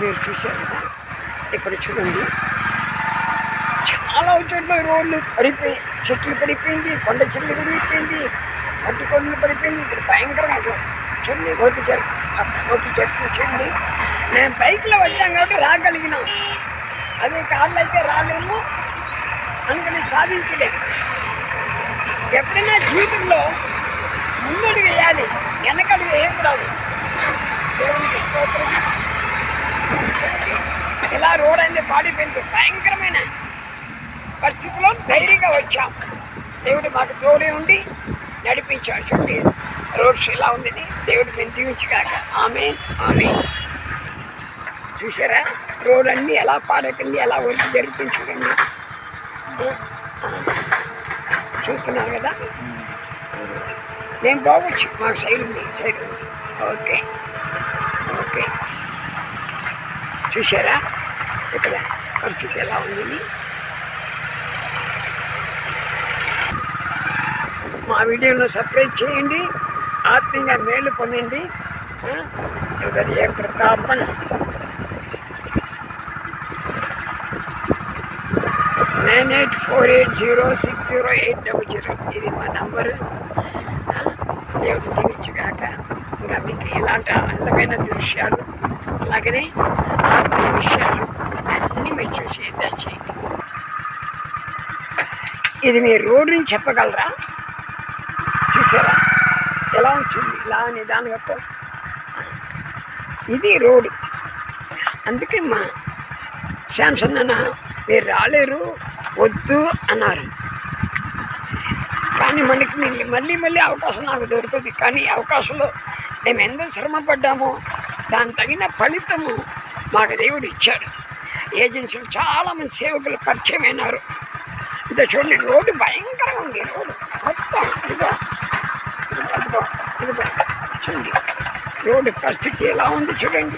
మీరు చూశారు కదా, ఇక్కడ చూడండి చాలా చోట్ల రోడ్లు పడిపోయి, చెట్లు పడిపోయింది, కొండ చెట్లు పడిపోయింది, మట్టి కొండలు పడిపోయింది. ఇక్కడ భయంకరంగా చూడండి ఒకటి చెట్లు చూడండి. నేను బైక్లో వచ్చాను కాబట్టి రాగలిగినాం, అదే కార్లు అయితే రాలేము, అందుకని సాధించలేదు. ఎప్పుడైనా జీవితంలో ముందడుగు వేయాలి, వెనకడుగు వేయకూడదు. దేవునికి స్తోత్రం. ఇలా రోడ్ అనేది పాడిపోయింది, భయంకరమైన పరిస్థితిలో ధైర్యంగా వచ్చాం. దేవుడు మాకు తోడే ఉండి నడిపించాడు. చూడండి రోడ్స్ ఇలా ఉందని దేవుడు మేము దీవించగాక. ఆమేన్ ఆమేన్. చూసారా రోడ్ అన్నీ ఎలా పాడైపోయింది, ఎలా వర్క్ జరుగుతుంది చూడండి. చూస్తున్నారు కదా, నేను బాగొచ్చు, మాకు సైడ్ ఉంది, సైడ్ ఉంది. ఓకే ఓకే, చూసారా ఇక్కడ పరిస్థితి ఎలా ఉంది. మా వీడియోను సబ్స్క్రైబ్ చేయండి, ఆత్మీయంగా మేలు పొందండి. ఏ ప్రతాపన్ 9848060800 ఇది మా నంబరు. దేవుడు దీవించుగాక. ఇంకా మీకు ఇలాంటి అందమైన దృశ్యాలు, అలాగనే ఆత్మీయ విషయాలు అన్నీ మీరు చూసి దయచేయండి. ఇది మీరు రోడ్డుని చెప్పగలరా? చూసారా ఎలా ఉంటుంది, ఇలా నిదానంగా. ఇది రోడ్డు. అందుకే మా శాంసన్ అన్న మీరు రాలేరు, వద్దు అన్నారు. కానీ మనకి మళ్ళీ అవకాశం నాకు దొరుకుతుంది. కానీ ఈ అవకాశంలో మేము ఎంత శ్రమ పడ్డామో దాని తగిన ఫలితము మాకు దేవుడు ఇచ్చాడు. ఏజెన్సీలు చాలామంది సేవకులు పరిచయం అయినారు. ఇంత చూడండి, రోడ్డు భయంకరంగా ఉంది. రోడ్డు మొత్తం ఇదిగో చూడండి, రోడ్డు పరిస్థితి ఎలా ఉంది చూడండి.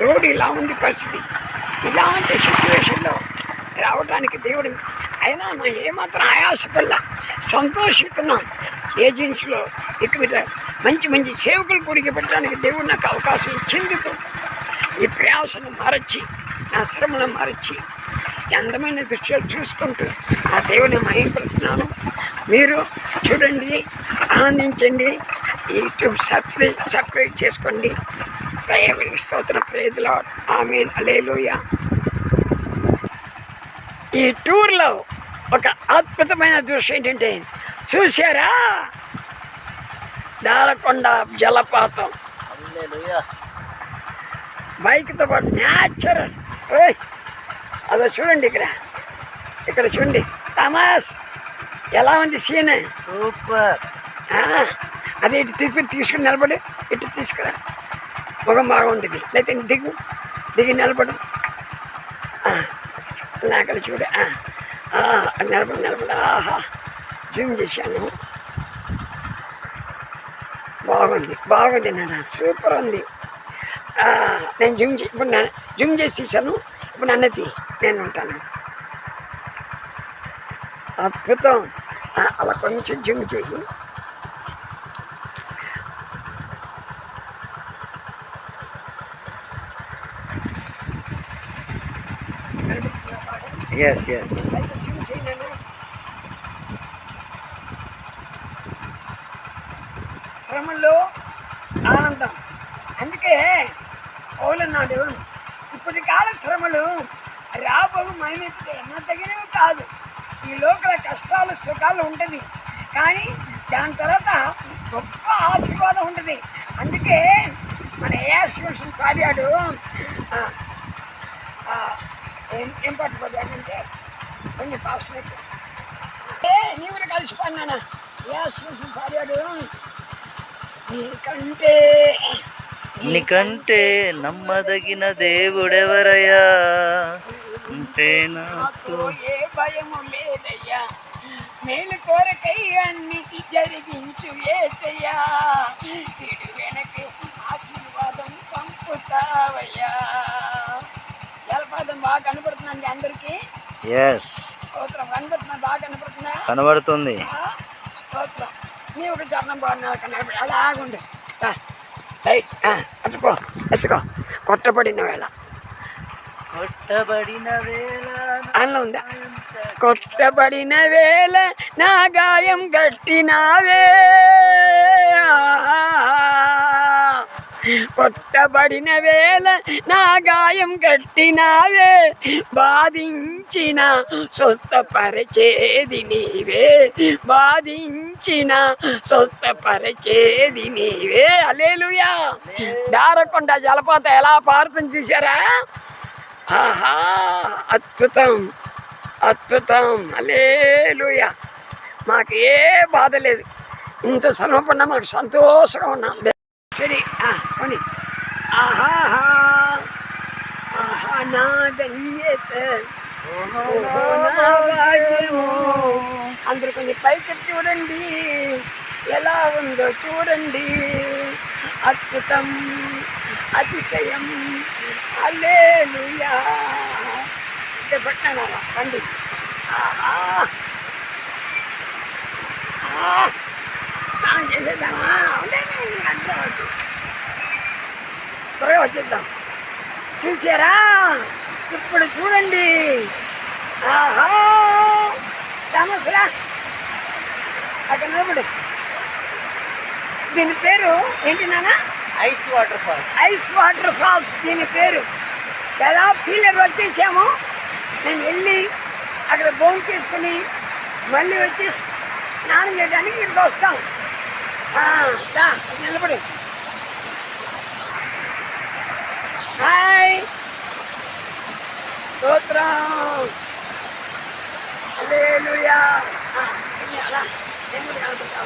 రోడ్డు ఇలా ఉంది పరిస్థితి. ఇలాంటి సిచ్యువేషన్లో రావడానికి దేవుడు అయినా మనం ఏమాత్రం ఆయాసపల్లా సంతోషిస్తున్నాం. ఏజెన్సీలో ఇక్కడ మంచి సేవకులు కూడికి పెట్టడానికి దేవుడు నాకు అవకాశం ఇచ్చేందుకు ఈ ప్రయాసను మరచి, నా శ్రమను మరచి, అందమైన దృశ్యాలు చూసుకుంటూ ఆ దేవుని మహిమపడుతున్నాను. మీరు చూడండి, ఆనందించండి. యూట్యూబ్ సబ్స్క్రైబ్ చేసుకోండి. దేవునికి స్తోత్రం. Praise Lord. ఆమేన్. హల్లెలూయా. ఈ టూర్లో ఒక అద్భుతమైన దృశ్యం ఏంటంటే చూసారా, దారకొండ జలపాతం. బైక్తో పాటు న్యాచురల్. అదో చూడండి, ఇక్కడ చూడండి థామస్ ఎలా ఉంది సీన్. సూపర్. అది ఇటు తీసుకుని నిలబడి, ఇటు తీసుకురా, ముఖం బాగుంటుంది. లేకపోతే దిగి నిలబడు. అక్కడ చూడ నిలబడి. ఆహా, జూమ్ చేశాను. బాగుంది నాన్న, సూపర్ ఉంది. నేను ఇప్పుడు జూమ్ చేసి తీశాను. ఇప్పుడు అన్నది నేను ఉంటాను. అద్భుతం. అలా కొంచెం జూమ్ చేసి yes శ్రమల్లో ఆనందం. అందుకే పౌలన్నాడు, ఇప్పటి కాల శ్రమలు రాబోవు మైనెత్తే ఎన్నదగినవి కాదు. ఈ లోకల కష్టాలు సుఖాలు ఉంటుంది, కానీ దాని తర్వాత గొప్ప ఆశీర్వాదం ఉంటుంది. అందుకే మన ఏఆర్సీ పాడాడు. ఏం పాట పాడాడంటే కొన్ని పాసనట్టు నీవు కలిసిపోయినా. ఏఆర్సీ పాడాడు, నీకంటే నమ్మదగిన దేవుడెవరయ్యా, అంటే నాకు ఏ భయము లేదయ్యా, మేలు కోరకై అన్ని జరిగించు యేసయ్యా, ఇడు వెనక్కి ఆశీర్వాదం పంపుతావయ్యా. జలపాతం బాగా కనపడుతుందండి అందరికి. స్తోత్రం. కనపడుతున్నా, బాగా కనపడుతుందా? కనబడుతుంది. స్తోత్రం. నీ ఒక చరణం బాగున్నా కనపడి అలాగుండు. రైట్, అట్టుకో, ఎత్తుకో. కొట్టబడిన వేళ కొట్టబడిన వేళ అందులో ఉందా? కొట్టబడిన వేళ నా గాయం గట్టినావే, కొట్టబడిన వేళ నా గాయం గట్టినావే, బాధించిన స్వస్థపరచేది నీవే, బాధించిన స్వస్థపరచేది నీవే. హల్లెలూయా. దారకొండ జలపాతం ఎలా పారుతుంది చూసారా? ఆహా, అద్భుతం అద్భుతం. హల్లెలూయా. మాకు ఏ బాధ లేదు, ఇంత సమర్పణ మాకు సంతోషంగా ఉన్నాం. సరే పోనీ. ఆహాహా ఆహా నా ధన్యత, అందరూ కొంచెం పైకి చూడండి, ఎలా ఉందో చూడండి. అద్భుతం, అతిశయం. హల్లెలూయా. పెట్టాను అలా రండి. స్నానం చేసేద్దామా? త్వరగా వచ్చేద్దాం. చూసారా? ఇప్పుడు చూడండి. ఆహా, తామసరా అక్కడ నిలబడు. దీని పేరు ఏంటి నాన్న? Ice water falls. Ice water falls దీని పేరు. దాదాపు సీలర్ వచ్చేసాము. నేను వెళ్ళి అక్కడ భోజనం చేసుకుని మళ్ళీ వచ్చి స్నానం చేయడానికి ఇక్కడికి వస్తాం. నిలబడి. హాయ్, స్తోత్రం. హల్లెలూయా. అలా అలా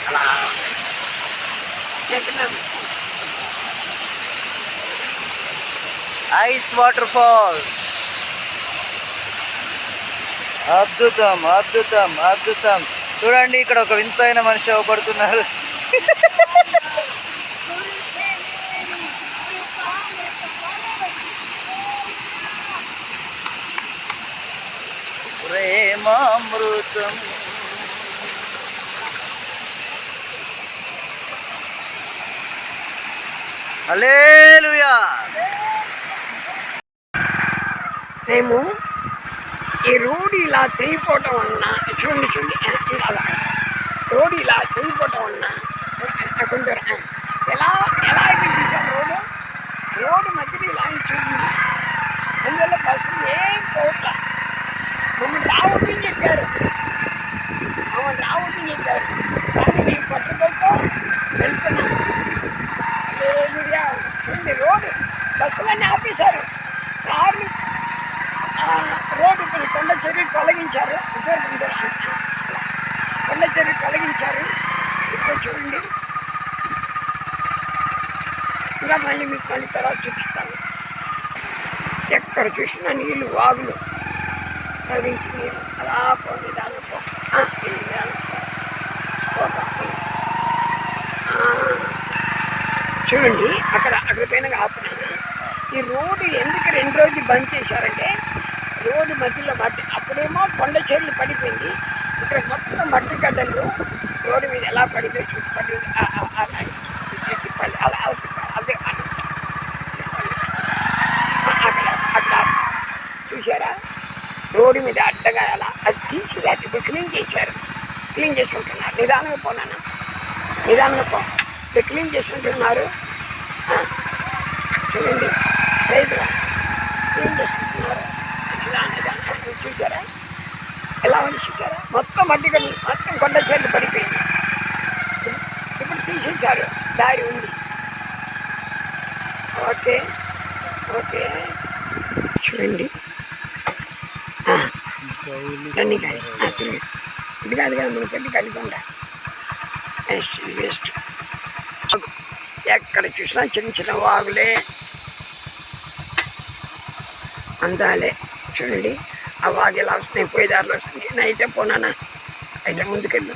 అలా ఐస్ వాటర్ ఫాల్స్. అద్భుతం అద్భుతం అద్భుతం. చూడండి, ఇక్కడ ఒక వింతైన మనిషి అవపడుతున్నారు. ప్రేమామృతం. హల్లెలూయా. మేము ఈ రోడ్డు ఇలా తిరిగిపోవటం వలన చూడండి అలా రోడ్డు ఇలా తిరిగిపోవటం వలన కొంచెం ఎలా ఎలా అయితే తీసాం రోడ్డు మధ్యలో ఇలా చూడండి. అందువల్ల బస్సులు ఏం పోవట్లా. మమ్మల్ని రావద్దని చెప్పారు, కానీ మేము పట్టుకోతో వెళ్తున్నాం. చూడండి, రోడ్డు బస్సులన్నీ ఆపేశారు. కార్లు రోడ్డు కొండ చెరువు తొలగించారు. కొండ చెరువు తొలగించారు. ఇప్పుడు చూడండి, ఇంకా మళ్ళీ మీకు మళ్ళీ తర్వాత చూపిస్తాను. ఎక్కడ చూసినా నీళ్ళు, వాగులు ప్రవహించి నీళ్ళు అలా పోయి దాని చూడండి. అక్కడ పైన ఆపున్నాను. ఈ రోడ్డు ఎందుకు 2 రోజులు బంద్ చేశారంటే రోడ్డు మధ్యలో మట్టి, అప్పుడేమో కొండ చెరువులు పడిపోయింది. ఇక్కడ మొత్తం మట్టి గడ్డలు రోడ్డు మీద ఎలా పడిపోయి చూపడి అలా అదే అక్కడ చూసారా? రోడ్డు మీద అడ్డగా అలా అది తీసి ఇప్పుడు క్లీన్ చేశారు. క్లీన్ చేసి ఉంటున్నారు. నిదానంగా పోనాను, నిదానంగా పో. క్లీన్ చేసి ఉంటున్నారు. చూడండి, రైతులు క్లీన్ చేసుకుంటున్నారు. చూసారా ఎలా ఉంది? చూసారా? మొత్తం మట్టి మొత్తం కొండ చెట్లు పడిపోయింది. ఇప్పుడు తీసేశారు, దారి ఉంది. Okay okay. చూడండి, రండి కానీ ఇది కాదు కదా మన పెద్ద కలిపండా వేస్ట్. ఎక్కడ చూసినా చిన్న చిన్న వాగులే, అందాలే. చూడండి, ఆ వాగు ఎలా వస్తున్నాయి, పోయేదారులు వస్తుంది. అయితే పోనానా, అయితే ముందుకెళ్ళు.